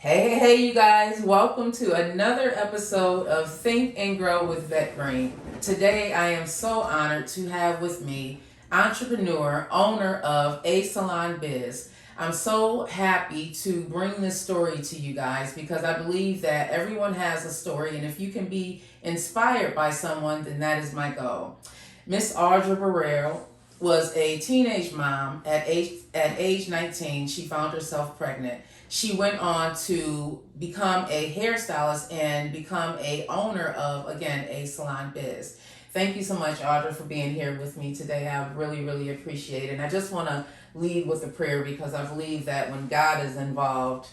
Hey, you guys, welcome to another episode of Think and Grow with Vet Brain. Today, I am so honored to have with me entrepreneur, owner of A Salon Biz. I'm so happy to bring this story to you guys because I believe that everyone has a story, and if you can be inspired by someone, then that is my goal. Miss Audra Burrell was a teenage mom at age 19. She found herself pregnant. She went on to become a hairstylist and become a owner of, again, a salon biz. Thank you so much, Audra, for being here with me today. I really, really appreciate it. And I just want to lead with a prayer because I believe that when God is involved,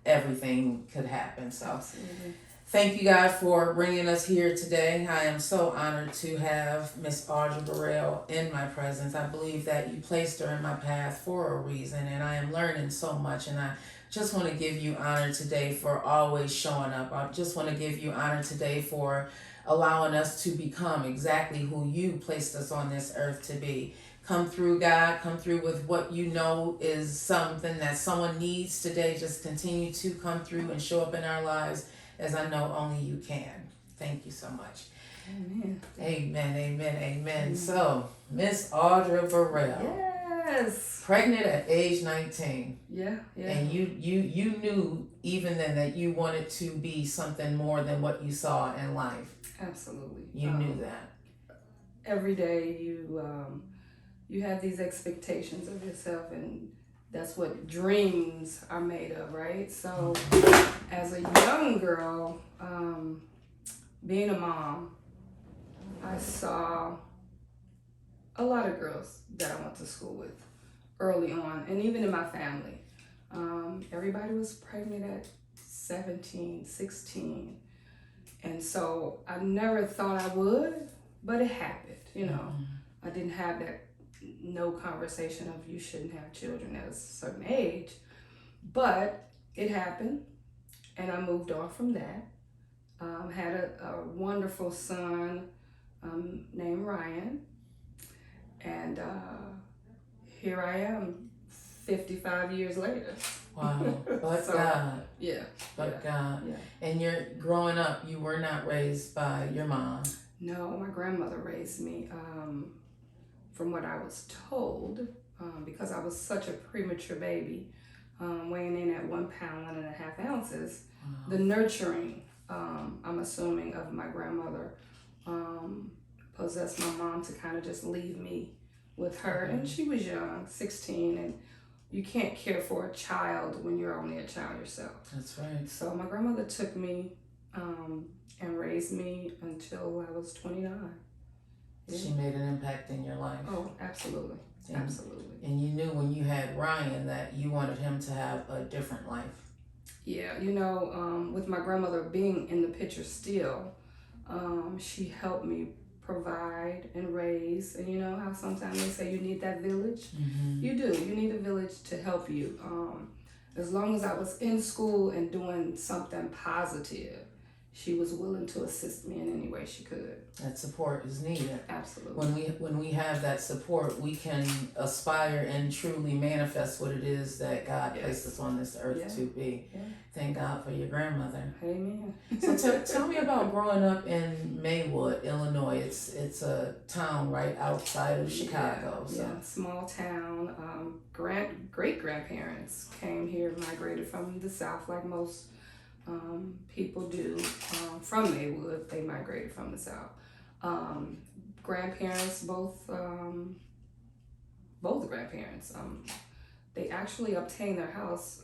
everything could happen. So Absolutely. thank you, God, for bringing us here today. I am so honored to have Miss Audra Burrell in my presence. I believe that you placed her in my path for a reason, and I am learning so much. And I just want to give you honor today for always showing up. I just want to give you honor today for allowing us to become exactly who you placed us on this earth to be. Come through, God. Come through with what you know is something that someone needs today. Just continue to come through and show up in our lives as I know only you can. Thank you so much. Amen. Amen, amen, amen. So, Miss Audra Burrell, Yes. pregnant at age 19. Yeah. And you knew even then that you wanted to be something more than what you saw in life. Absolutely. You knew that. Every day you have these expectations of yourself, and that's what dreams are made of, right? So, as a young girl, being a mom, I saw a lot of girls that I went to school with early on, and even in my family. Everybody was pregnant at 17, 16. And so I never thought I would, but it happened. I didn't have that no conversation of you shouldn't have children at a certain age, but it happened, and I moved on from that. Had a wonderful son named Ryan, and here I am 55 years later. Wow. But So, God. Yeah. But yeah, God. Yeah. And you're growing up, you were not raised by your mom. No, my grandmother raised me, from what I was told, because I was such a premature baby, weighing in at 1 pound, 1.5 ounces. Wow. The nurturing, I'm assuming, of my grandmother possessed my mom to kind of just leave me with her. And she was young, 16, and you can't care for a child when you're only a child yourself. That's right. So my grandmother took me and raised me until I was 29. Yeah. She made an impact in your life. Oh, absolutely. Absolutely. And you knew when you had Ryan that you wanted him to have a different life. Yeah, with my grandmother being in the picture still, she helped me provide and raise. And you know how sometimes they say you need that village? Mm-hmm. You do. You need a village to help you. As long as I was in school and doing something positive, she was willing to assist me in any way she could. That support is needed. Absolutely. When we have that support, we can aspire and truly manifest what it is that God placed us on this earth to be. Yeah. Thank God for your grandmother. Amen. So tell me about growing up in Maywood, Illinois. It's a town right outside of Chicago. Yeah, small town. Great grandparents came here, migrated from the South, like most people do. From Maywood, they migrated from the South. Grandparents, both grandparents, they actually obtained their house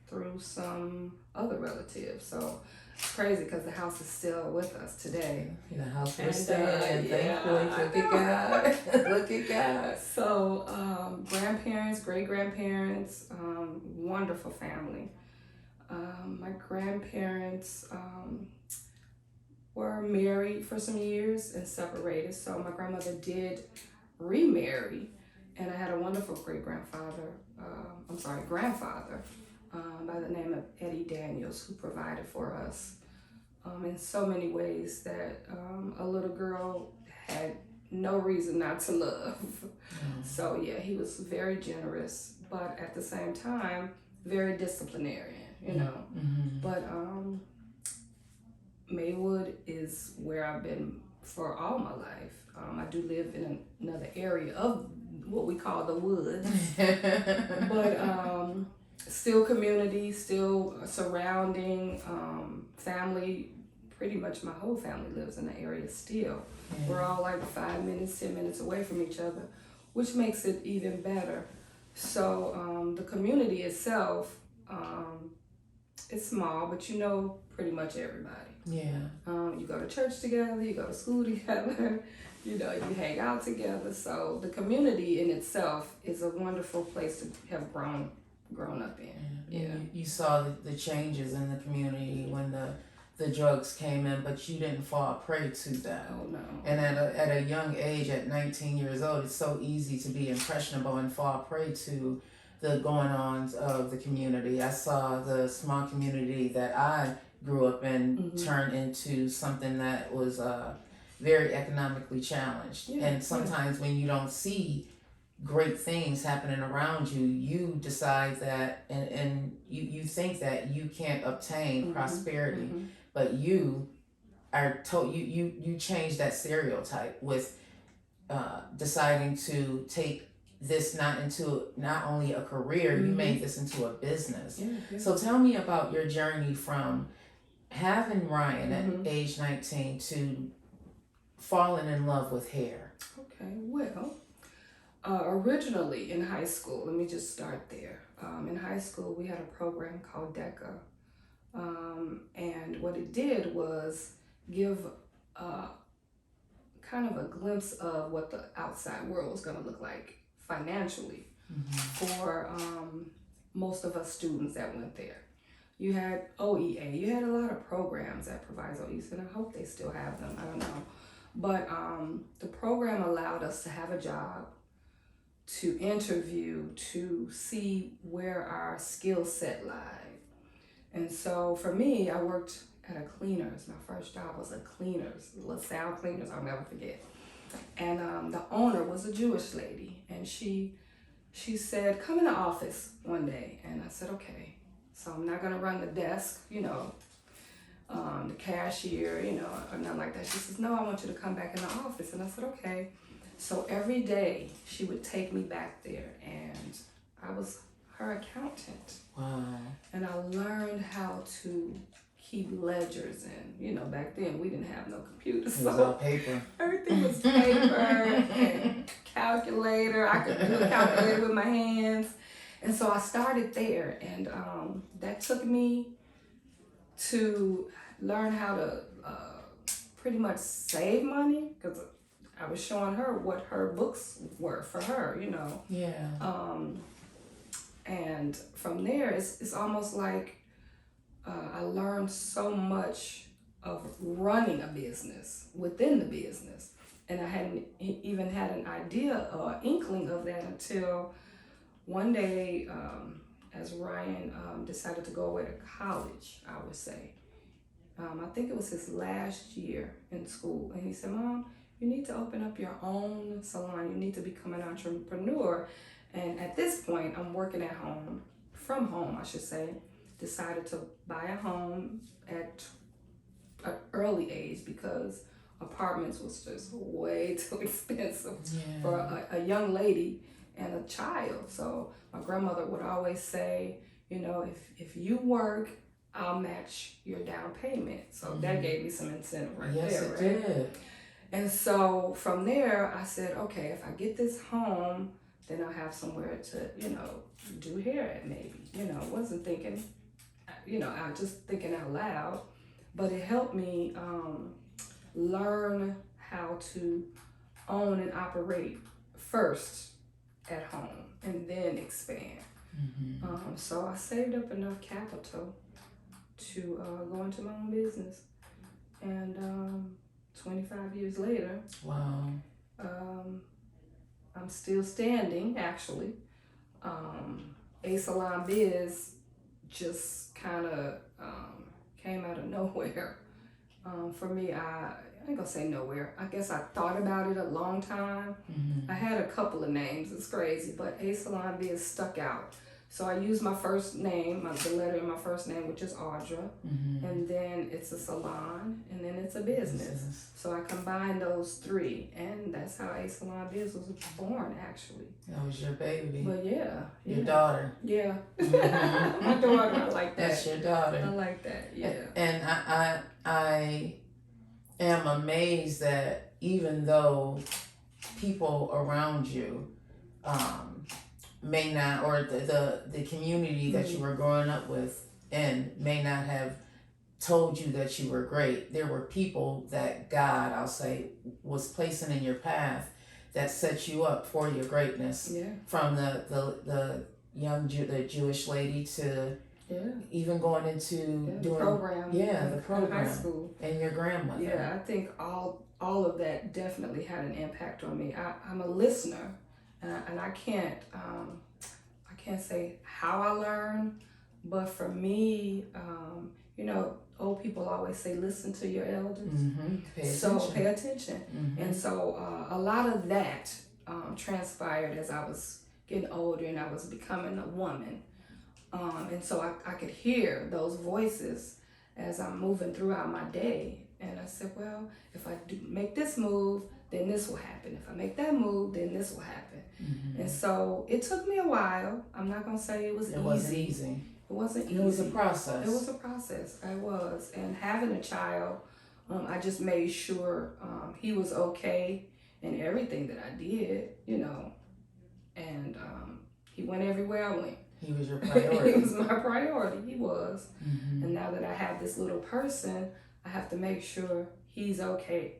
through some other relatives. So it's crazy because the house is still with us today. The house we're staying in, thankfully. Look at God. Look at God. So grandparents, great grandparents, wonderful family. My grandparents were married for some years and separated. So my grandmother did remarry, and I had a wonderful grandfather by the name of Eddie Daniels, who provided for us in so many ways that a little girl had no reason not to love. So yeah, he was very generous, but at the same time, very disciplinarian. you know. Mm-hmm. But Maywood is where I've been for all my life. I do live in another area of what we call the woods, but still community, still surrounding family. Pretty much my whole family lives in the area still. Yeah. We're all like 5 minutes, 10 minutes away from each other, which makes it even better. So the community itself, it's small, but you know pretty much everybody. Yeah. You go to church together, you go to school together, you know, you hang out together. So the community in itself is a wonderful place to have grown up in. Yeah. Yeah. You saw the changes in the community when the drugs came in, but you didn't fall prey to that. Oh no. And at a young age, at 19 years old, it's so easy to be impressionable and fall prey to the going-ons of the community. I saw the small community that I grew up in turn into something that was very economically challenged. Yeah, and sometimes when you don't see great things happening around you, you decide that and you think that you can't obtain prosperity, but you are told you change that stereotype with deciding to take this not only a career, you made this into a business. Yeah. So tell me about your journey from having Ryan at age 19 to falling in love with hair. Okay, well, originally in high school, let me just start there. In high school, we had a program called DECA. And what it did was give kind of a glimpse of what the outside world was going to look like financially for most of us students that went there. You had OEA, you had a lot of programs that provides OEAs, and I hope they still have them, I don't know. But the program allowed us to have a job, to interview, to see where our skill set lied. And so for me, I worked at a cleaners. My first job was a cleaners, LaSalle Cleaners, I'll never forget. And the owner was a Jewish lady, and she said, come in the office one day. And I said, okay. So I'm not gonna run the desk, you know, the cashier, you know, or nothing like that. She says, no, I want you to come back in the office. And I said, okay. So every day she would take me back there, and I was her accountant. Wow. And I learned how to keep ledgers, and you know, back then we didn't have no computers. It was all paper. Everything was paper and calculator. I could do a calculator with my hands. And so I started there, and that took me to learn how to pretty much save money, because I was showing her what her books were for her, you know. Yeah. And from there, it's almost like I learned so much of running a business within the business. And I hadn't even had an idea or inkling of that until one day, as Ryan decided to go away to college, I would say. I think it was his last year in school. And he said, Mom, you need to open up your own salon. You need to become an entrepreneur. And at this point, I'm working at home, from home, I should say. Decided to buy a home at an early age because apartments was just way too expensive for a young lady and a child. So my grandmother would always say, you know, if you work, I'll match your down payment. So that gave me some incentive right there. Yes, it did. And so from there, I said, okay, if I get this home, then I'll have somewhere to, you know, do hair at maybe. You know, wasn't thinking, you know, I was just thinking out loud. But it helped me learn how to own and operate first at home and then expand. So I saved up enough capital to go into my own business. And 25 years later, wow, I'm still standing, actually. A Salon Biz just kind of came out of nowhere. For me, I ain't gonna say nowhere. I guess I thought about it a long time. I had a couple of names, it's crazy, but A Salon Biz stuck out. So I use my first name, the letter in my first name, which is Audra, and then it's a salon, and then it's a business. So I combine those three, and that's how A Salon Business was born, actually. That was your baby. But yeah. Your daughter. Yeah. My daughter, I like that. That's your daughter. I like that, yeah. And I am amazed that even though people around you may not, or the community that you were growing up with and may not have told you that you were great, there were people that God, I'll say, was placing in your path that set you up for your greatness. Yeah. From the young the Jewish lady to even going into doing the program. The program. High school. And your grandmother. Yeah, I think all of that definitely had an impact on me. I'm a listener, and I can't say how I learn, but for me, old people always say, listen to your elders. Pay attention. And so a lot of that transpired as I was getting older and I was becoming a woman. And so I could hear those voices as I'm moving throughout my day. And I said, well, if I do make this move, then this will happen. If I make that move, then this will happen. And so it took me a while. I'm not going to say it was easy. It wasn't easy. It wasn't easy. It was a process. It was a process. It was. And having a child, I just made sure he was okay in everything that I did, And he went everywhere I went. He was your priority. He was my priority. He was. And now that I have this little person, I have to make sure he's okay,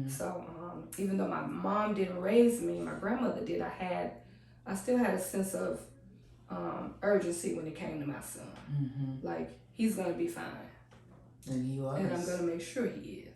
So even though my mom didn't raise me, my grandmother did, I still had a sense of urgency when it came to my son. Like, he's going to be fine. And he was. And I'm going to make sure he is.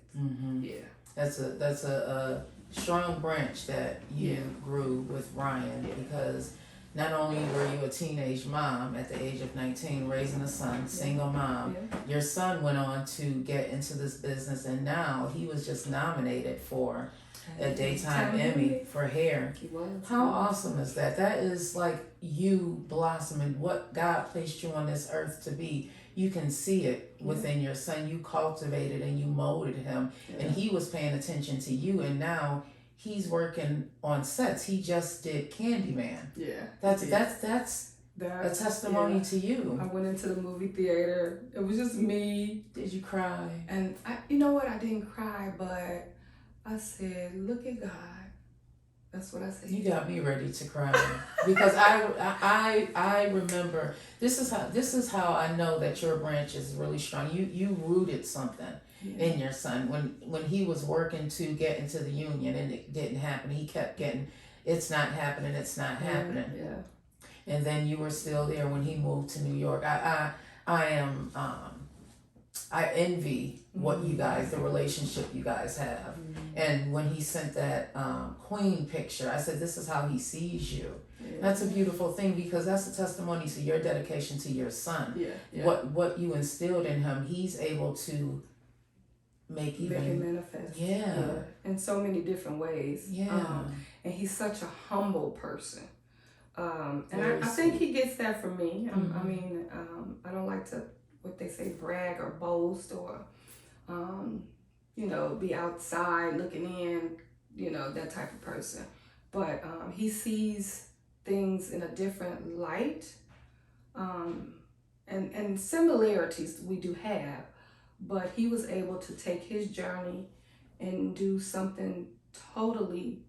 Yeah. That's a strong branch that you grew with Ryan, because not only were you a teenage mom at the age of 19, raising a son, single mom, your son went on to get into this business, and now he was just nominated for a Daytime Emmy for hair. He was. How awesome is that? That is like you blossoming what God placed you on this earth to be. You can see it within your son. You cultivated and you molded him, and he was paying attention to you, and now he's working on sets. He just did Candyman. Yeah. That's a testimony to you. I went into the movie theater. It was just me. Did you cry? And you know what? I didn't cry, but I said, look at God. That's what I said. You got me ready to cry because I remember this is how I know that your branch is really strong. You rooted something in your son when he was working to get into the union and it didn't happen. He kept getting, it's not happening. Yeah. And then you were still there when he moved to New York. I envy what you guys, the relationship you guys have. And when he sent that Queen picture, I said, this is how he sees you. That's a beautiful thing, because that's a testimony to your dedication to your son. What you instilled in him, he's able to make it manifest. In so many different ways. And he's such a humble person. And I think he gets that from me. I mean, I don't like to, what they say, brag or boast or, be outside looking in, that type of person. But he sees things in a different light. And similarities we do have, but he was able to take his journey and do something totally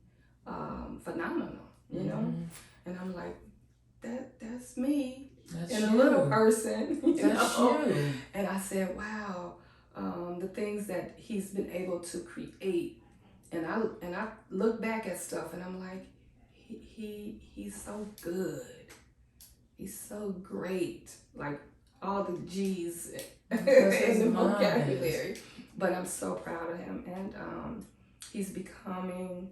phenomenal, you know? And I'm like, that's me. That's a little person, That's you. And I said, wow, the things that he's been able to create. And I look back at stuff and I'm like, he's so good. He's so great. Like all the G's in the vocabulary. But I'm so proud of him. And he's becoming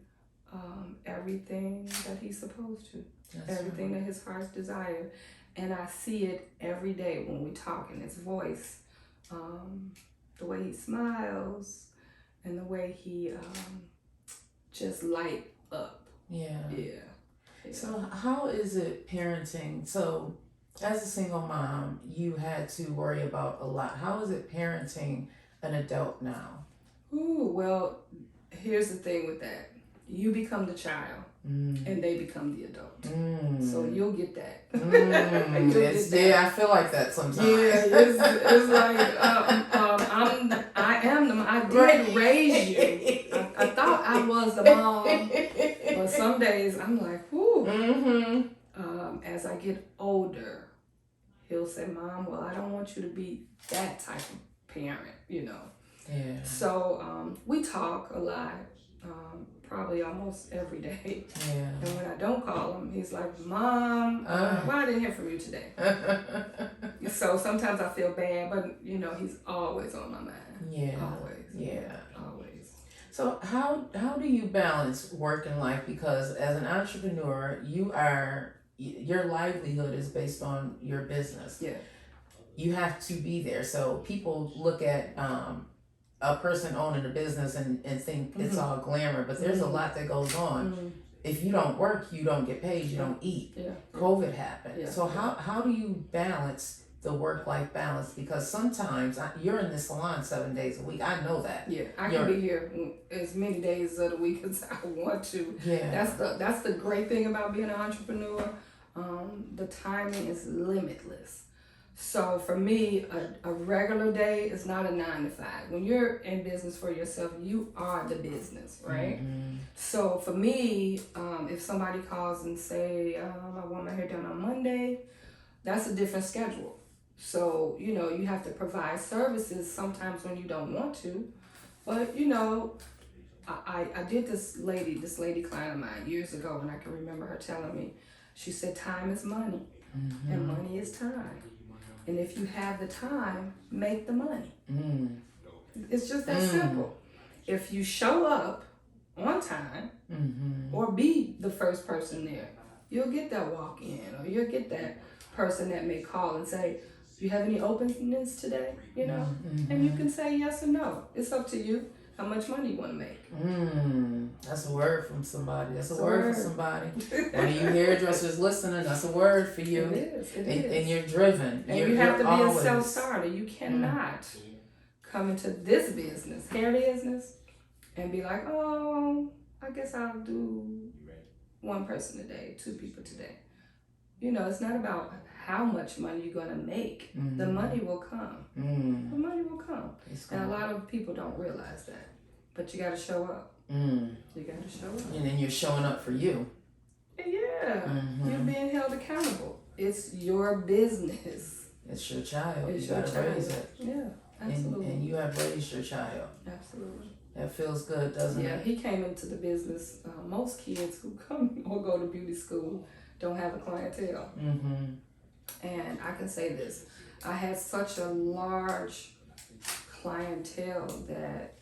everything that he's supposed to. Everything that his heart's desire. And I see it every day when we talk in his voice. The way he smiles and the way he just light up. Yeah. Yeah. So how is it parenting? So as a single mom, you had to worry about a lot. How is it parenting an adult now? Ooh, well, here's the thing with that. You become the child and they become the adult. So you'll get that. You'll get that. Yeah, I feel like that sometimes. Yeah, it's like I did raise you. I thought I was the mom, but some days I'm like, whoo. As I get older, he'll say, "Mom, well, I don't want you to be that type of parent, you know." Yeah. So we talk a lot, probably almost every day. Yeah. And when I don't call him, he's like, "Mom, why I didn't hear from you today?" So sometimes I feel bad, but you know, he's always on my mind. Yeah. Always. Yeah. Always. So how do you balance work and life? Because as an entrepreneur, your livelihood is based on your business. Yeah. You have to be there. So people look at a person owning a business and think it's all glamour, but there's a lot that goes on. If you don't work, you don't get paid, you don't eat. Yeah. COVID happened. Yeah. So how do you balance the work-life balance? Because sometimes you're in the salon 7 days a week. I know that. Yeah, I can be here as many days of the week as I want to. Yeah. That's the great thing about being an entrepreneur. The timing is limitless. So for me, a regular day is not a 9 to 5. When you're in business for yourself, you are the business, right? So for me, if somebody calls and say, I want my hair done on Monday, that's a different schedule. So, you know, you have to provide services sometimes when you don't want to. But, you know, I did this lady client of mine years ago, and I can remember her telling me, she said, time is money, and money is time. And if you have the time, make the money. It's just that simple. If you show up on time or be the first person there, you'll get that walk-in, or you'll get that person that may call and say, do you have any openings today? You know? And you can say yes or no. It's up to you how much money you want to make. That's a word from somebody. That's a word for somebody. One of you hairdressers listening, that's a word for you. It is. And you're driven. And you have to be a self-starter. You cannot come into this business, hair business, and be like, oh, I guess I'll do one person a day, 2 people today. You know, it's not about how much money you're going to make. The money will come. The money will come. And a lot of people don't realize that. But you got to show up. You got to show up. And then you're showing up for you. Yeah. You're being held accountable. It's your business. It's your child. It's you your got to child. raise it. Yeah, absolutely. And you have raised your child. Absolutely. That feels good, doesn't it? Yeah, he came into the business. Most kids who come or go to beauty school don't have a clientele. And I can say this, I had such a large clientele that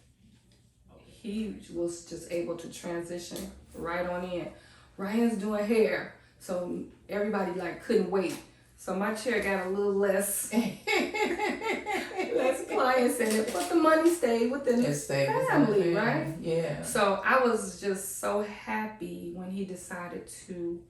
he was just able to transition right on in. Ryan's doing hair, so everybody like couldn't wait. So my chair got a little less clients in it, but the money stayed within the family, right? Yeah. So I was just so happy when he decided to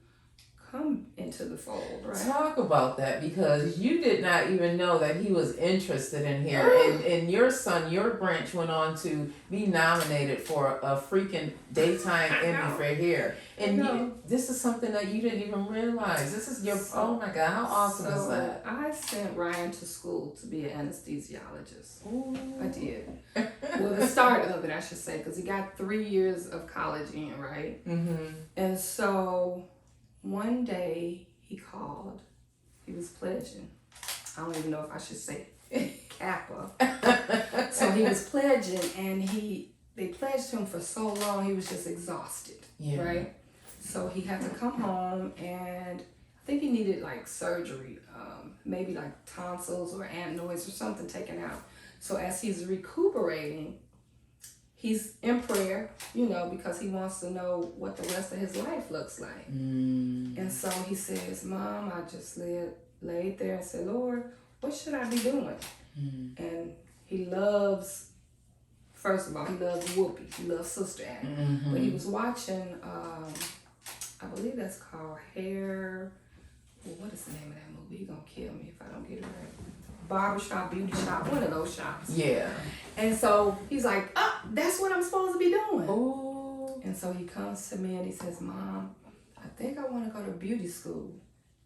come into the fold, right? Talk about that, because you did not even know that he was interested in hair. And your son, your branch went on to be nominated for a freaking daytime Emmy for hair. And this is something that you didn't even realize. This is your, oh my God, how awesome is that? I sent Ryan to school to be an anesthesiologist. Ooh. I did. Well, the start of it, I should say, because he got 3 years of college in, right? And so one day he called. He was pledging. I don't even know if I should say Kappa. So he was pledging, and they pledged him for so long, he was just exhausted, right? So he had to come home, and I think he needed like surgery, maybe like tonsils or adenoids or something taken out. So as he's recuperating, he's in prayer, you know, because he wants to know what the rest of his life looks like. And so he says, Mom, I just laid there and said, Lord, what should I be doing? And he loves, first of all, he loves Whoopi. He loves Sister Act. But he was watching I believe that's called Hair. Well, what is the name of that movie? He's gonna kill me if I don't get it right. Barbershop, beauty shop, one of those shops. Yeah. And so he's like, oh, that's what I'm supposed to be doing. Ooh. And so he comes to me and he says, Mom, I think I want to go to beauty school.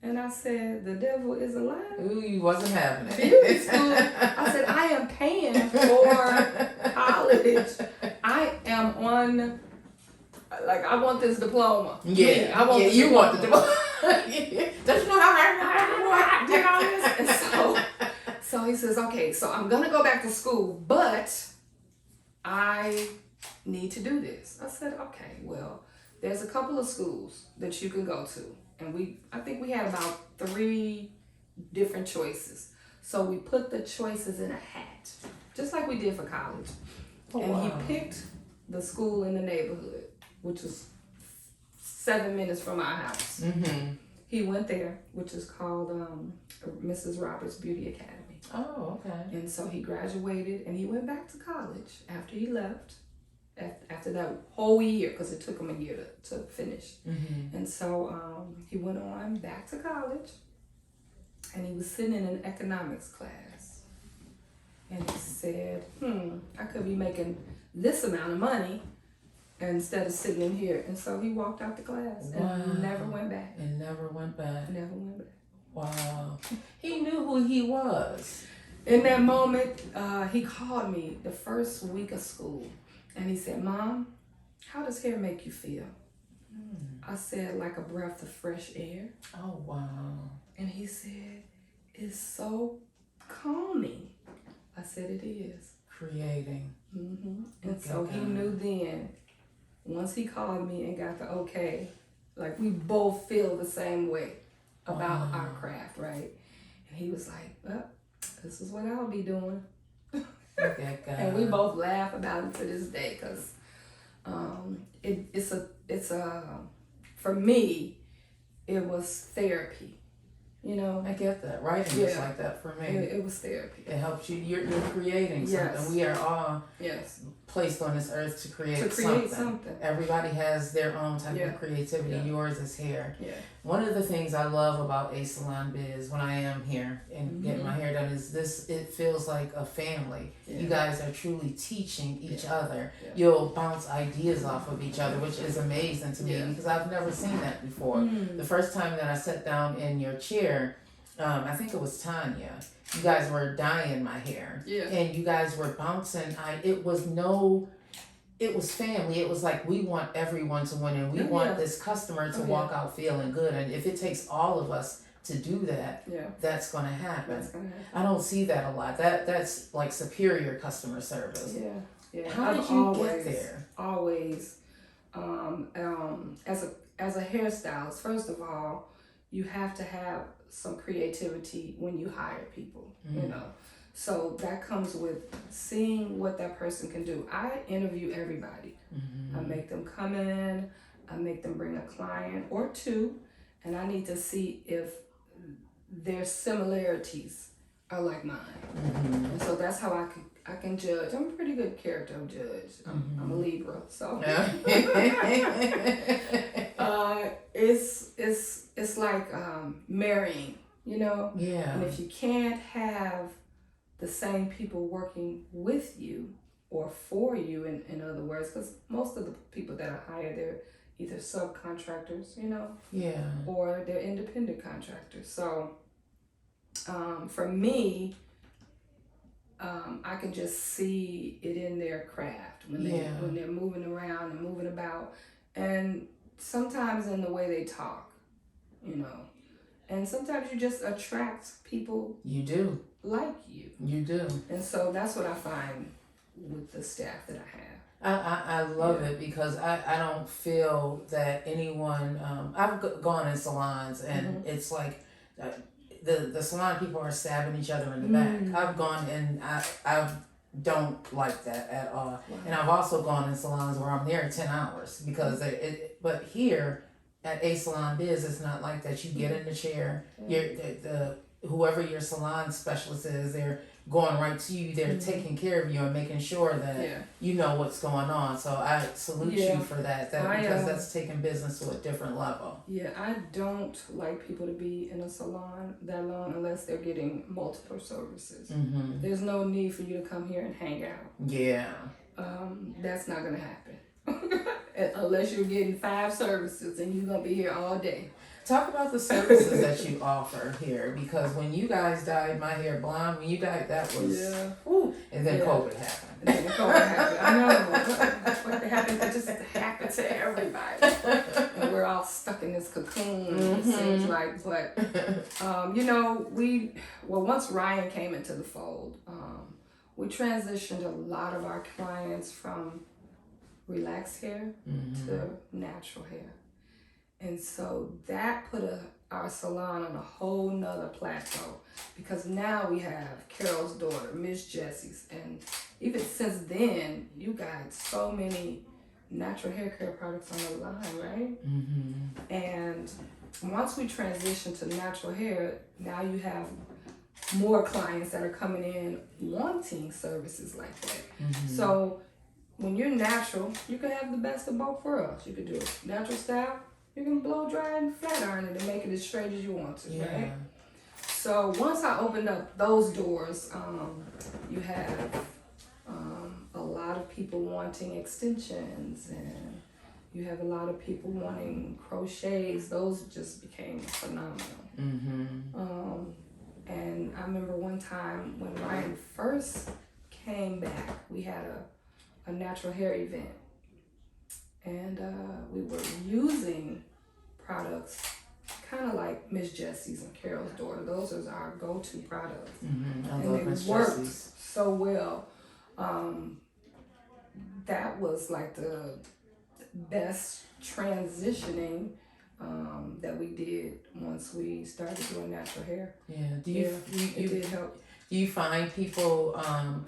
And I said, the devil is a lie. Ooh, you wasn't having it. Beauty school. I said, I am paying for college. I am on, like, I want this diploma. Yeah. I want yeah, this you diploma. want the diploma. Don't you know how I did all this? And so he says, okay, so I'm going to go back to school, but I need to do this. I said, okay, well, there's a couple of schools that you can go to. And I think we had about 3 different choices. So we put the choices in a hat, just like we did for college. Oh, and wow. he picked the school in the neighborhood, which was 7 minutes from our house. Mm-hmm. He went there, which is called Mrs. Roberts Beauty Academy. Oh, okay. And so he graduated and he went back to college after he left. After that whole year, because it took him a year to finish. Mm-hmm. And so he went on back to college and he was sitting in an economics class. And he said, I could be making this amount of money instead of sitting in here. And so he walked out the class and never went back. And never went back. Never went back. Wow. He knew who he was. In that moment, he called me the first week of school. And he said, Mom, how does hair make you feel? I said, like a breath of fresh air. Oh, wow. And he said, it's so calming. I said, it is. Creating. Mm-hmm. And Okay, so he God. knew then, once he called me and got the okay, like we both feel the same way about our craft, right? And he was like, well, this is what I'll be doing. Okay, God. And we both laugh about it to this day because it's for me, it was therapy, you know? I get that. Writing is like that for me. It was therapy. It helps you. You're creating Yes. something. We are all Yes. placed on this earth to create, something. Everybody has their own type Yeah. of creativity. Yeah. Yours is hair. Yeah. One of the things I love about A Salon Biz when I am here and getting my hair done is this, it feels like a family. Yeah. You guys are truly teaching each other. Yeah. You'll bounce ideas off of each other, which is amazing to me Yeah. because I've never seen that before. The first time that I sat down in your chair, I think it was Tanya. You guys were dyeing my hair. Yeah. And you guys were bouncing. It was family. It was like we want everyone to win and we want this customer to walk out feeling good. And if it takes all of us to do that, that's gonna happen. I don't see that a lot. That's like superior customer service. Yeah. Yeah. How did you get there? Always. As a hairstylist, first of all, you have to have some creativity when you hire people, you know. So that comes with seeing what that person can do. I interview everybody. I make them come in, I make them bring a client or 2, and I need to see if their similarities are like mine. And so that's how I can judge. I'm a pretty good character judge. I'm a Libra, so it's like marrying, you know. Yeah. And if you can't have the same people working with you or for you, in other words, because most of the people that I hire, they're either subcontractors, you know, or they're independent contractors. So for me, I can just see it in their craft when they're moving around and moving about, and sometimes in the way they talk, you know, and sometimes you just attract people. You do. Like you. You do. And so that's what I find with the staff that I have. I love it because I don't feel that anyone, I've gone in salons and it's like the salon people are stabbing each other in the back. I've gone and I don't like that at all. Wow. And I've also gone in salons where I'm there 10 hours because but here at A Salon Biz, it's not like that. You get in the chair, whoever your salon specialist is, they're going right to you. They're taking care of you and making sure that you know what's going on. So I salute you for that. Because that's taking business to a different level. Yeah, I don't like people to be in a salon that long unless they're getting multiple services. Mm-hmm. There's no need for you to come here and hang out. Yeah. That's not gonna happen unless you're getting 5 services and you're gonna be here all day. Talk about the services that you offer here, because when you guys dyed my hair blonde, when you dyed that was, and then COVID happened. And then COVID happened. I know what happened. It just happened to everybody, and we're all stuck in this cocoon. It seems like, but once Ryan came into the fold, we transitioned a lot of our clients from relaxed hair to natural hair. And so that put our salon on a whole nother plateau, because now we have Carol's daughter, Miss Jessie's, and even since then, you got so many natural hair care products on the line, right? Mm-hmm. And once we transitioned to natural hair, now you have more clients that are coming in wanting services like that. Mm-hmm. So when you're natural, you can have the best of both worlds. You can do a natural style. You can blow dry and flat iron it and make it as straight as you want to, right? So once I opened up those doors, you have a lot of people wanting extensions, and you have a lot of people wanting crochets. Those just became phenomenal. Mm-hmm. And I remember one time when Ryan first came back, we had a natural hair event. And we were using products kind of like Miss Jessie's and Carol's daughter. Those are our go-to products. Mm-hmm. And it worked so well. That was like the best transitioning that we did once we started doing natural hair. Yeah, it did help. Do you find people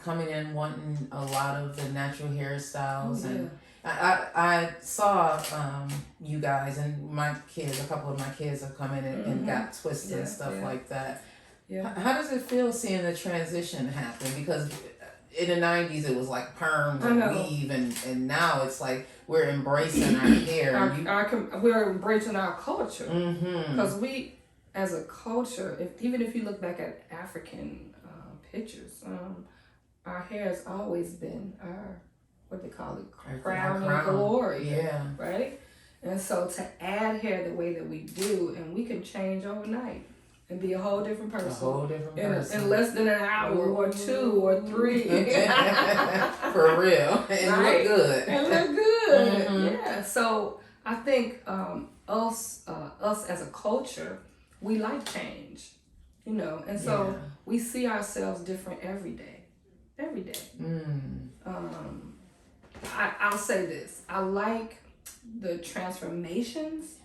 coming in wanting a lot of the natural hairstyles? And I saw you guys and my kids, a couple of my kids have come in and got twists and stuff like that. Yeah. How does it feel seeing the transition happen? Because in the 90s it was like perms and weave, and now it's like we're embracing our hair. We're embracing our culture. Because we, as a culture, even if you look back at African pictures, our hair has always been our, what they call it, crown and glory. Yeah. Right? And so to add hair the way that we do, and we can change overnight and be a whole different person. In less than an hour or 2 or 3. For real. And look good. Yeah. So I think us as a culture, we like change. And so we see ourselves different every day. I'll say this. I like the transformations,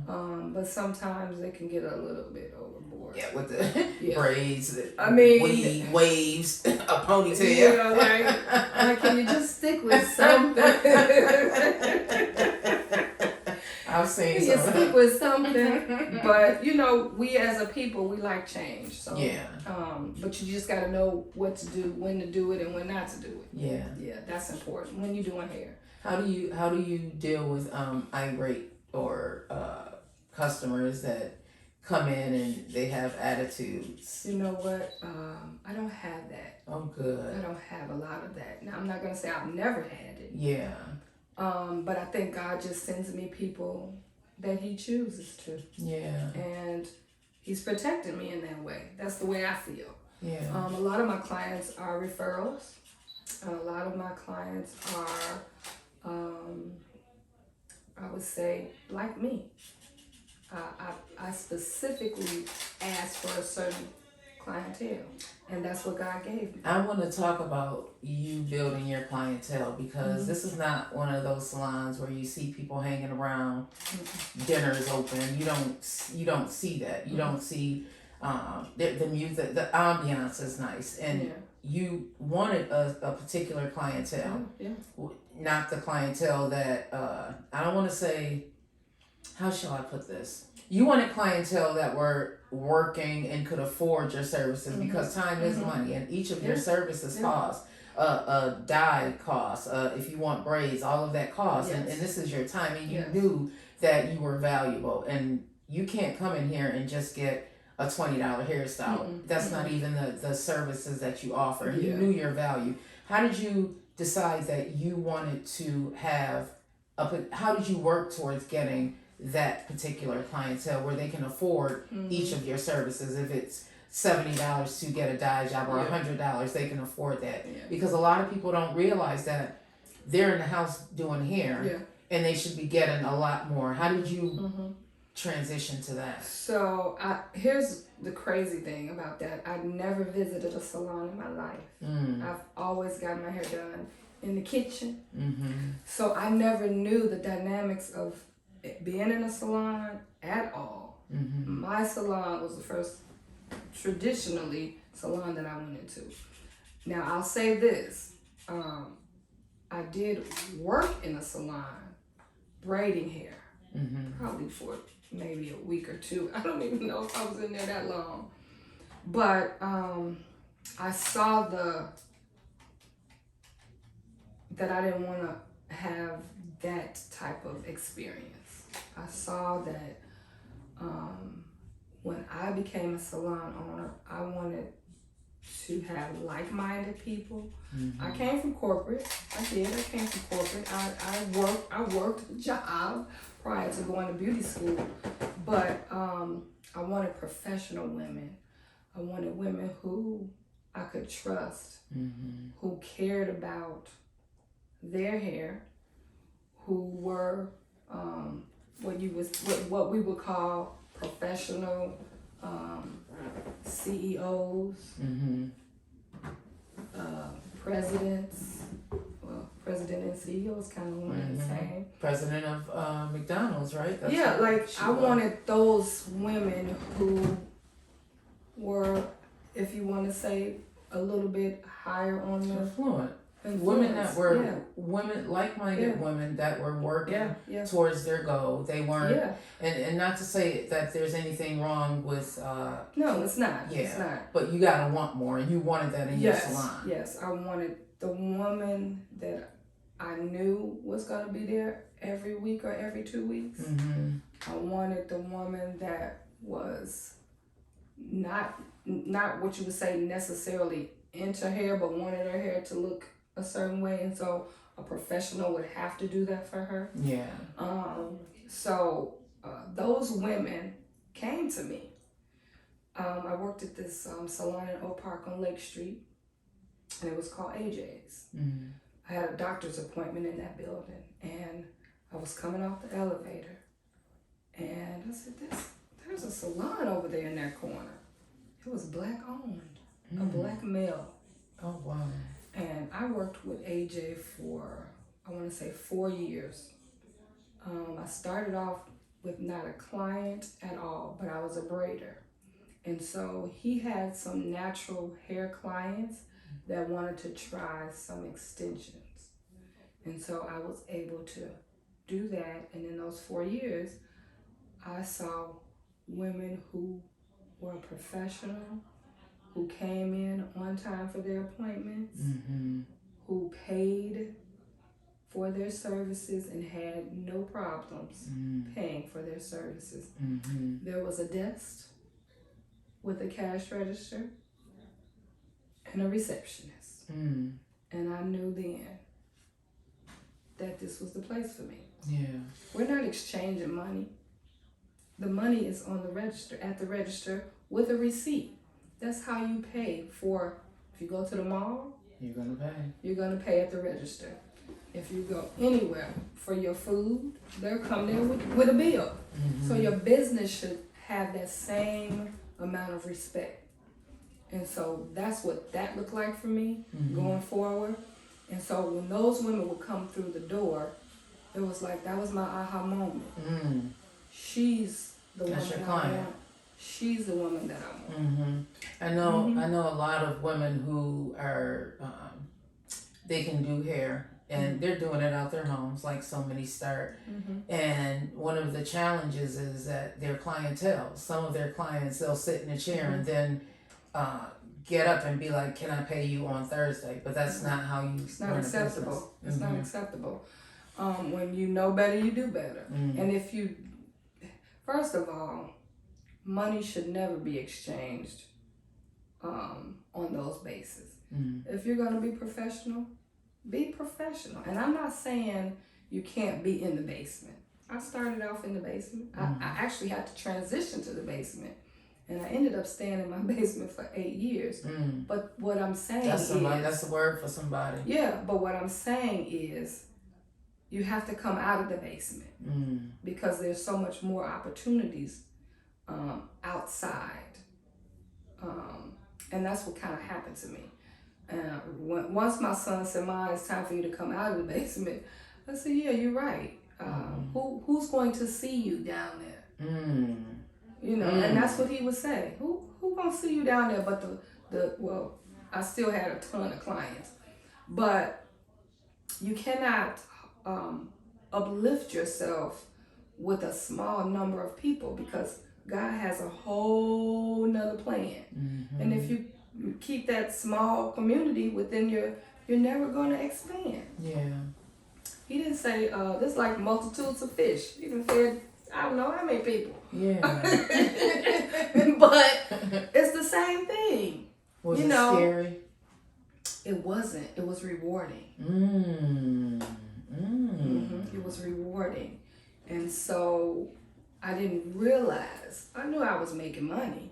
but sometimes they can get a little bit overboard. Yeah, with the braids, waves, a ponytail. Yeah, like, can you just stick with something? I've seen you stick with something, but we as a people, we like change. So but you just got to know what to do, when to do it, and when not to do it. Yeah, that's important when you're doing hair. How do you deal with irate or customers that come in and they have attitudes? You know what? I don't have that. Oh, good. I don't have a lot of that. Now, I'm not gonna say I've never had it. Yeah. But I think God just sends me people that He chooses to. Yeah. And He's protecting me in that way. That's the way I feel. Yeah. A lot of my clients are referrals. A lot of my clients are, I would say, like me. I specifically asked for a certain clientele, and that's what God gave me. I want to talk about you building your clientele, because this is not one of those salons where you see people hanging around, dinners open. You don't see that. You don't see the music. The ambiance is nice, and you wanted a particular clientele. Not the clientele that I don't want to say. How shall I put this? You wanted clientele that were working and could afford your services, because time is money, and each of your services cost. A dye costs, if you want braids, all of that costs, and this is your time, and you knew that you were valuable, and you can't come in here and just get a $20 hairstyle. That's not even the services that you offer. You knew your value. How did you decide that you wanted to have how did you work towards getting that particular clientele where they can afford each of your services? If it's $70 to get a dye job, or $100, they can afford that. Because a lot of people don't realize that they're in the house doing hair, and they should be getting a lot more. How did you transition to that? So here's the crazy thing about that. I never visited a salon in my life. I've always gotten my hair done in the kitchen. So I never knew the dynamics of being in a salon at all. My salon was the first traditionally salon that I went into. Now I'll say this, I did work in a salon braiding hair, probably for maybe a week or two. I don't even know if I was in there that long, but I saw that I didn't want to have that type of experience. I saw that when I became a salon owner, I wanted to have like-minded people. I came from corporate. I came from corporate. I worked a job prior to going to beauty school, but I wanted professional women. I wanted women who I could trust, who cared about their hair, who were what we would call professional CEOs, presidents. Well, president and CEO is kind of one and the same. President of McDonald's, right? That's I wanted those women who were, if you want to say, a little bit higher on the affluent. Women that were like-minded women that were working towards their goal. They weren't, and not to say that there's anything wrong with. No, it's not. Yeah, it's not. But you gotta want more, and you wanted that in your salon. Yes, I wanted the woman that I knew was gonna be there every week or every 2 weeks. I wanted the woman that was not what you would say necessarily into hair, but wanted her hair to look a certain way, and so a professional would have to do that for her. So those women came to me. I worked at this salon in Oak Park on Lake Street, and it was called AJ's. I had a doctor's appointment in that building, and I was coming off the elevator, and I said, there's a salon over there in that corner. It was black owned, a black male. Oh, wow. And I worked with AJ for, I want to say 4 years. I started off with not a client at all, but I was a braider. And so he had some natural hair clients that wanted to try some extensions. And so I was able to do that. And in those 4 years, I saw women who were professional, who came in on time for their appointments, who paid for their services and had no problems paying for their services. There was a desk with a cash register and a receptionist. And I knew then that this was the place for me. We're not exchanging money. The money is on the register, at the register with a receipt. That's how you pay for, if you go to the mall, you're gonna pay. You're gonna pay at the register. If you go anywhere for your food, they're coming in with a bill. So your business should have that same amount of respect. And so that's what that looked like for me going forward. And so when those women would come through the door, it was like, that was my aha moment. She's the woman I want. She's the woman that I want. I know a lot of women who are, they can do hair and they're doing it out their homes like so many start. And one of the challenges is that their clientele, some of their clients, they'll sit in a chair and then get up and be like, can I pay you on Thursday? But that's not how you It's not run acceptable. a business. It's not acceptable. When you know better, you do better. And if you, first of all, money should never be exchanged on those bases. If you're going to be professional, be professional. And I'm not saying you can't be in the basement. I started off in the basement. I actually had to transition to the basement. And I ended up staying in my basement for 8 years. But what I'm saying that's a word for somebody. Yeah, but what I'm saying is you have to come out of the basement because there's so much more opportunities outside. And that's what kind of happened to me. Once my son said, "Ma, it's time for you to come out of the basement," I said, "Yeah, you're right. Who's going to see you down there?" You know, and that's what he would say. Who gonna see you down there? But well, I still had a ton of clients, but you cannot uplift yourself with a small number of people because God has a whole nother plan. And if you keep that small community within you're never going to expand. Yeah. He didn't say there's like multitudes of fish. He didn't say I don't know how many people. Yeah. But it's the same thing. Was it scary? It wasn't. It was rewarding. It was rewarding. And so I didn't realize, I knew I was making money,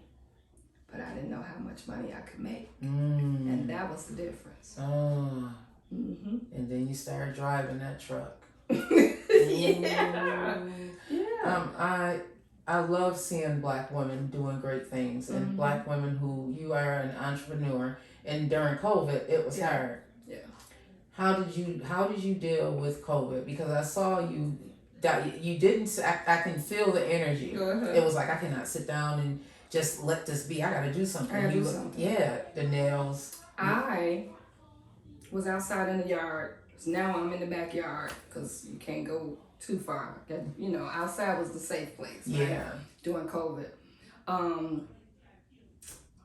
but I didn't know how much money I could make. And that was the difference. And then you started driving that truck. Yeah. I love seeing Black women doing great things and Black women who you are an entrepreneur, and during COVID it was hard. Yeah. How did you deal with COVID? Because I saw you didn't. I can feel the energy. It was like I cannot sit down and just let this be. I got to do something. Yeah, the nails. I was outside in the yard. So now I'm in the backyard because you can't go too far. You know, outside was the safe place. Right? Yeah. During COVID,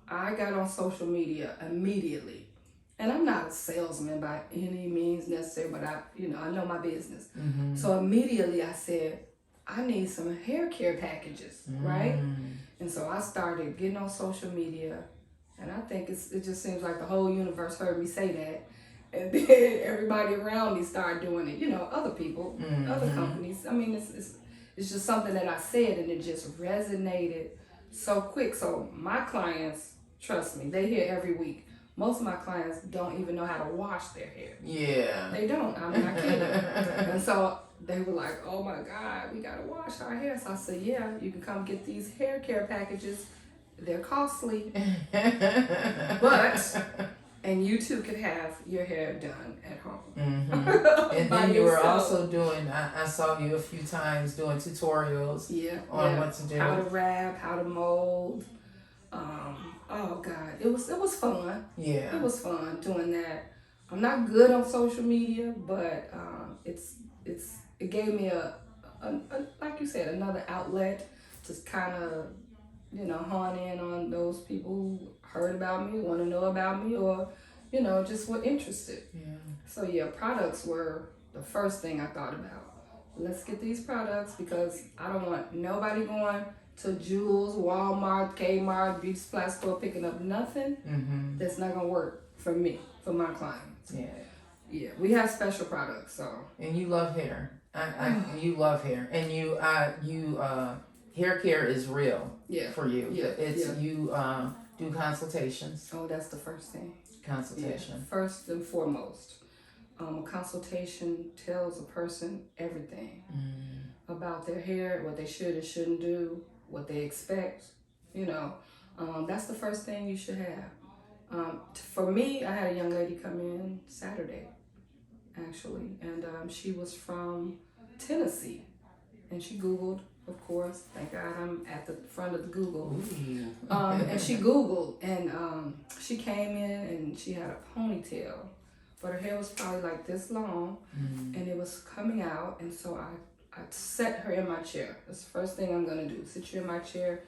I got on social media immediately, and I'm not a salesman by any means necessary, but I know my business. So immediately I said, I need some hair care packages, right? And so I started getting on social media, and I think it just seems like the whole universe heard me say that. And then everybody around me started doing it. You know, other people, other companies. I mean, it's just something that I said, and it just resonated so quick. So my clients, trust me, they hear every week. Most of my clients don't even know how to wash their hair. Yeah. They don't. I'm not kidding. And so they were like, "Oh my God, we gotta wash our hair." So I said, "Yeah, you can come get these hair care packages. They're costly, but." And you too could have your hair done at home. And then you were also doing, I saw you a few times doing tutorials on what to do. How to wrap, how to mold. Oh God, it was fun. Yeah. It was fun doing that. I'm not good on social media, but it gave me a like you said, another outlet to kind of, hone in on those people who heard about me, want to know about me, or, just were interested. Yeah. So products were the first thing I thought about. Let's get these products because I don't want nobody going to Jewel's, Walmart, Kmart, beauty supply store picking up nothing that's not gonna work for me, for my clients. Yeah. Yeah, we have special products, so. And you love hair. You love hair, and you hair care is real for you. You do consultations. Oh, that's the first thing. Consultation. Yeah, first and foremost. A consultation tells a person everything about their hair, what they should and shouldn't do, what they expect. That's the first thing you should have. For me, I had a young lady come in Saturday, actually, and she was from Tennessee, and she Googled, of course. Thank God I'm at the front of the Google. And she Googled, and she came in, and she had a ponytail but her hair was probably like this long, and it was coming out, and so I set her in my chair. That's the first thing I'm gonna do. Sit you in my chair.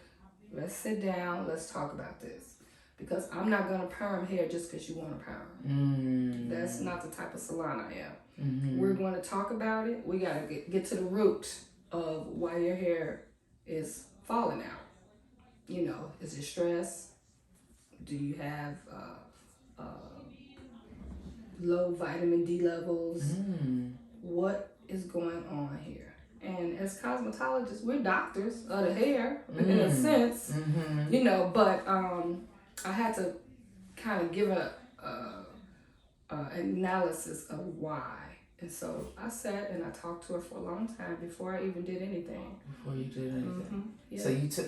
Let's sit down. Let's talk about this. Because I'm not gonna perm hair just because you want to perm. That's not the type of salon I am. We're going to talk about it. We gotta get to the root of why your hair is falling out. You know, is it stress? Do you have low vitamin D levels? What is going on here? And as cosmetologists, we're doctors of the hair in a sense, you know. But I had to kind of give a analysis of why. And so I sat and I talked to her for a long time before I even did anything. Before you did anything. Yeah. So you took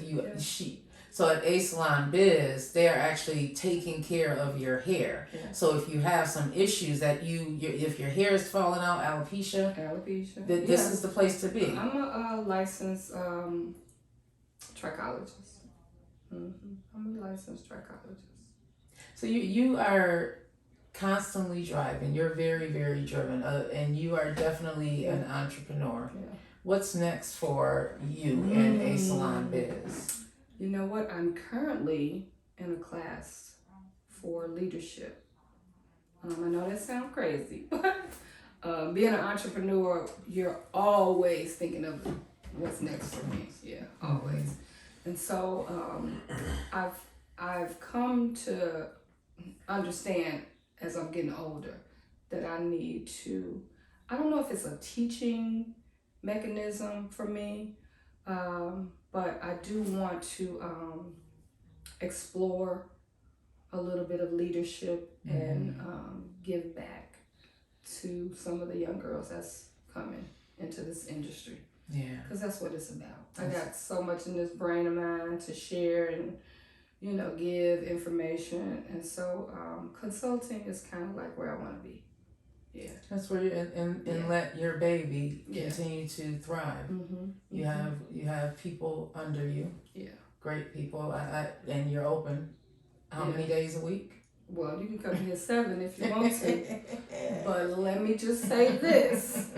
So at A Salon Biz, they're actually taking care of your hair. Yeah. So if you have some issues that if your hair is falling out, alopecia, this is the place to be. I'm a licensed trichologist. I'm a licensed trichologist. So you are constantly driving. You're very, very driven, and you are definitely an entrepreneur. Yeah. What's next for you in A Salon Biz? You know what? I'm currently in a class for leadership. I know that sounds crazy, but being an entrepreneur, you're always thinking of what's next for me. Yeah, always. And so I've come to understand as I'm getting older that I need to, I don't know if it's a teaching mechanism for me, but I do want to explore a little bit of leadership and give back to some of the young girls that's coming into this industry. Yeah. Because that's what it's about. I got so much in this brain of mine to share and, you know, give information. And so consulting is kind of like where I want to be. Yeah. That's where you and let your baby continue to thrive. You have people under you. Yeah. Great people. And you're open. How many days a week? Well, you can come here 7 if you want to. But let me just say this.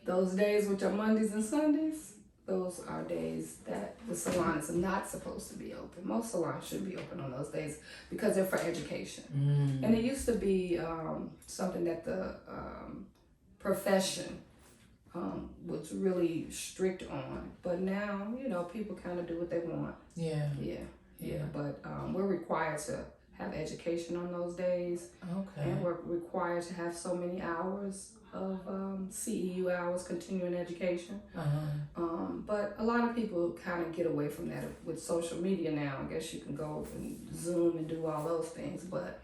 Those days, which are Mondays and Sundays, those are days that the salon is not supposed to be open. Most salons should be open on those days because they're for education. And it used to be something that the profession was really strict on. But now, you know, people kind of do what they want. Yeah. But we're required to have education on those days. Okay. And we're required to have so many hours of CEU hours, continuing education. But a lot of people kind of get away from that with social media now. I guess you can go and Zoom and do all those things, but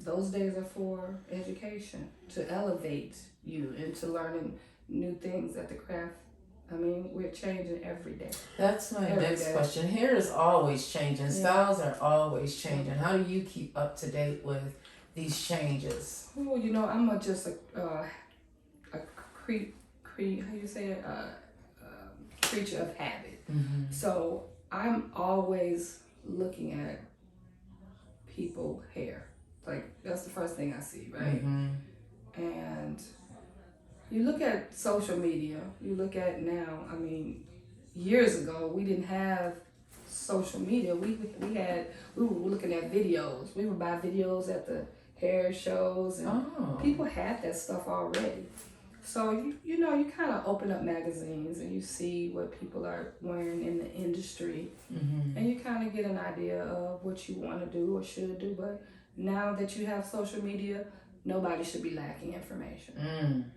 those days are for education, to elevate you into learning new things at the craft. I mean, we're changing every day. That's my next question. Hair is always changing. Styles are always changing. How do you keep up to date with these changes? Well, you know, I'm just a creature of habit. So I'm always looking at people' hair. Like, that's the first thing I see, right? And you look at social media, you look at now, I mean, years ago, we didn't have social media. We were looking at videos. We would buy videos at the hair shows, and people had that stuff already. So you know, you kind of open up magazines and you see what people are wearing in the industry, and you kind of get an idea of what you want to do or should do. But now that you have social media, nobody should be lacking information.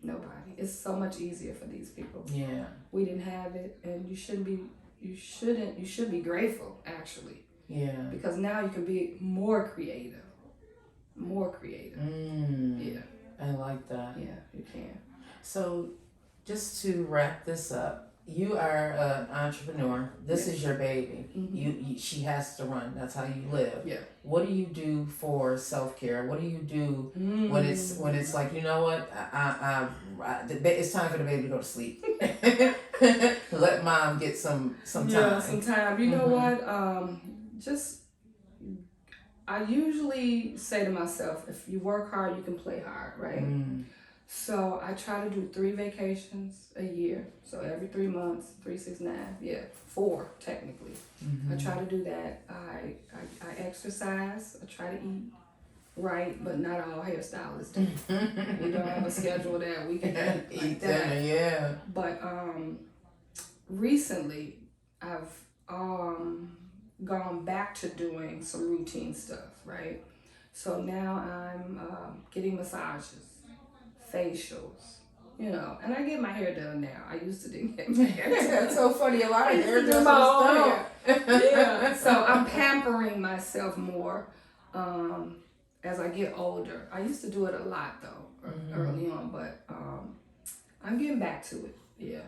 Nobody. It's so much easier for these people. Yeah. We didn't have it, and you should be grateful, actually. Yeah. Because now you can be more creative. Yeah. I like that. Yeah, you can. So, just to wrap this up, you are an entrepreneur. This is your baby. She has to run. That's how you live. Yeah. What do you do for self-care? What do you do when it's like, you know what, it's time for the baby to go to sleep. Let mom get some time. Yeah, some time. You know what? Just I usually say to myself, if you work hard, you can play hard, right? So I try to do 3 vacations a year. So every 3 months, 3, 6, 9, 4 technically. I try to do that. I exercise. I try to eat right, but not all hairstylists do. We don't have a schedule that we can eat like that. Dinner, yeah. But recently, I've gone back to doing some routine stuff, right? So now I'm getting massages, facials, and I get my hair done now. I used to didn't get my hair done. That's so funny. A lot of do hairdressers my own don't. Yeah. So I'm pampering myself more as I get older. I used to do it a lot though, early on, but I'm getting back to it. Yeah.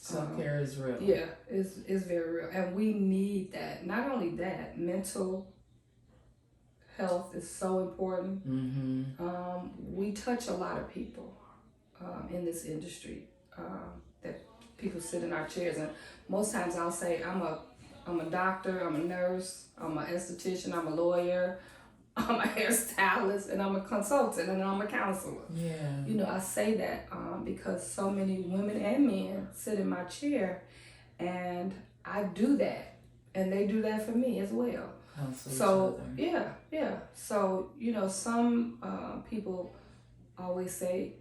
Self-care is real. Yeah, it's very real. And we need that. Not only that, mental health is so important. We touch a lot of people in this industry that people sit in our chairs, and most times I'll say I'm a doctor, I'm a nurse, I'm an esthetician, I'm a lawyer, I'm a hairstylist, and I'm a consultant, and I'm a counselor. Yeah. I say that because so many women and men sit in my chair, and I do that, and they do that for me as well. So yeah. So some people always say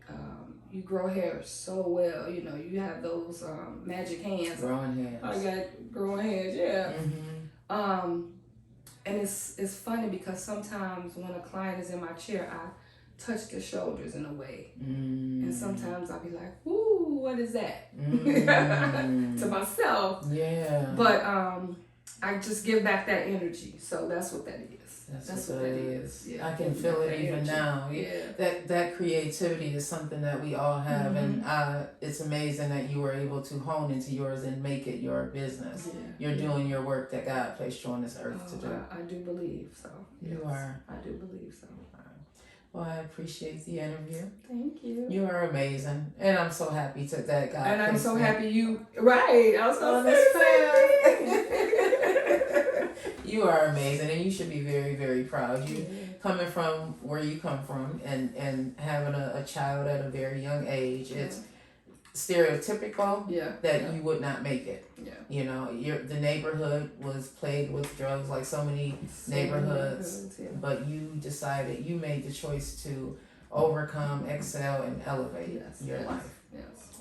you grow hair so well. You have those magic hands. Growing hands. I got growing hands. Yeah. And it's funny because sometimes when a client is in my chair, I touch their shoulders in a way, and sometimes I'll be like, "Ooh, what is that?" to myself. Yeah. But I just give back that energy, so that's what that is. That's what that is. Yeah, I can feel it even now. Yeah. That creativity is something that we all have, and it's amazing that you were able to hone into yours and make it your business. You're doing your work that God placed you on this earth to do. I do believe so. You are. I do believe so. Well, I appreciate the interview. Thank you. You are amazing, and I'm so happy that God. And I'm so happy you. Right. I was on this You are amazing, and you should be very, very proud. You coming from where you come from, and having a child at a very young age. It's stereotypical that you would not make it. The neighborhood was plagued with drugs, like so many neighborhoods, but you decided, you made the choice to overcome, excel, and elevate your life.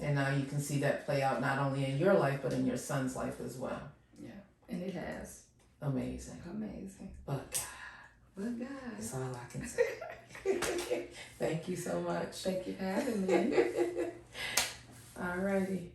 And now you can see that play out not only in your life, but in your son's life as well. Yeah, and it has. Amazing. But God. That's all I can say. Thank you so much. Thank you for having me. Alrighty.